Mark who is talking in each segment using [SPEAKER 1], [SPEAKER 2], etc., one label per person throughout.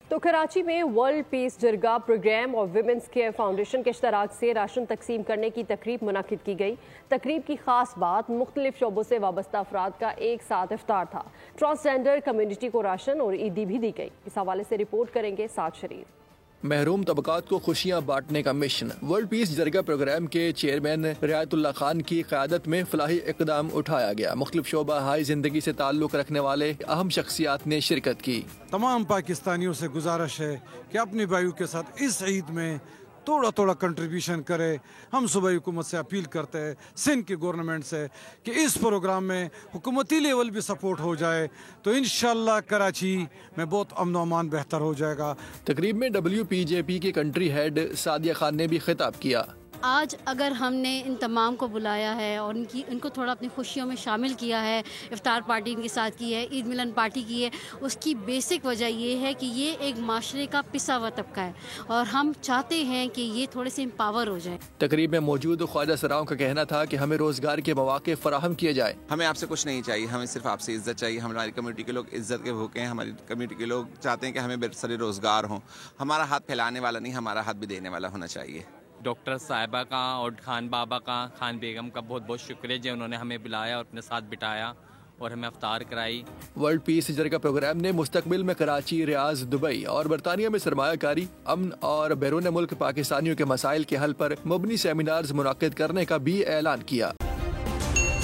[SPEAKER 1] تو کراچی میں world peace جرگہ programme اور ویمنز کیئر فاؤنڈیشن کے اشتراک سے راشن تقسیم کرنے کی تقریب منعقد کی گئی۔ تقریب کی خاص بات مختلف شعبوں سے وابستہ افراد کا ایک ساتھ افطار تھا۔ ٹرانسجینڈر کمیونٹی کو راشن اور عیدی بھی دی گئی۔ اس حوالے سے رپورٹ کریں گے سعد شریف۔
[SPEAKER 2] محروم طبقات کو خوشیاں بانٹنے کا مشن۔ ورلڈ پیس جرگہ پروگرام کے چیئرمین رعایت اللہ خان کی قیادت میں فلاحی اقدام اٹھایا گیا۔ مختلف شعبہ ہائی زندگی سے تعلق رکھنے والے اہم شخصیات نے شرکت کی۔
[SPEAKER 3] تمام پاکستانیوں سے گزارش ہے کہ اپنی بھائیوں کے ساتھ اس عید میں تھوڑا کنٹریبیوشن کرے۔ ہم صوبائی حکومت سے اپیل کرتے ہیں، سندھ کی گورنمنٹ سے، کہ اس پروگرام میں حکومتی لیول بھی سپورٹ ہو جائے تو انشاءاللہ کراچی میں بہت امن و امان بہتر ہو جائے گا۔
[SPEAKER 2] تقریب میں WPJP کی کنٹری ہیڈ سعدیہ خان نے بھی خطاب کیا۔
[SPEAKER 4] آج اگر ہم نے ان تمام کو بلایا ہے اور ان کو تھوڑا اپنی خوشیوں میں شامل کیا ہے، افطار پارٹی ان کے ساتھ کی ہے، عید ملن پارٹی کی ہے، اس کی بیسک وجہ یہ ہے کہ یہ ایک معاشرے کا پسا ہوا طبقہ ہے اور ہم چاہتے ہیں کہ یہ تھوڑے سے امپاور ہو جائے۔
[SPEAKER 2] تقریب میں موجود خواجہ سراؤں کا کہنا تھا کہ ہمیں روزگار کے مواقع فراہم کیے جائے۔
[SPEAKER 5] ہمیں آپ سے کچھ نہیں چاہیے، ہمیں صرف آپ سے عزت چاہیے۔ ہماری کمیونٹی کے لوگ عزت کے بھوکے ہیں، ہماری کمیونٹی کے لوگ چاہتے ہیں کہ ہمیں بہتر روزگار ہوں۔ ہمارا ہاتھ پھیلانے والا نہیں، ہمارا ہاتھ بھی دینے والا ہونا چاہیے۔
[SPEAKER 6] ڈاکٹر صاحبہ کا اور خان بابا کا، خان بیگم کا بہت بہت شکریہ جو انہوں نے ہمیں بلایا اور اپنے ساتھ بٹھایا اور ہمیں افطار کرائی۔
[SPEAKER 2] ورلڈ پیس جرگہ پروگرام نے مستقبل میں کراچی، ریاض، دبئی اور برطانیہ میں سرمایہ کاری، امن اور بیرون ملک پاکستانیوں کے مسائل کے حل پر مبنی سیمینارز منعقد کرنے کا بھی اعلان کیا۔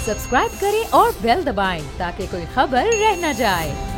[SPEAKER 7] سبسکرائب کریں اور بیل دبائیں تاکہ کوئی خبر رہ نہ جائے۔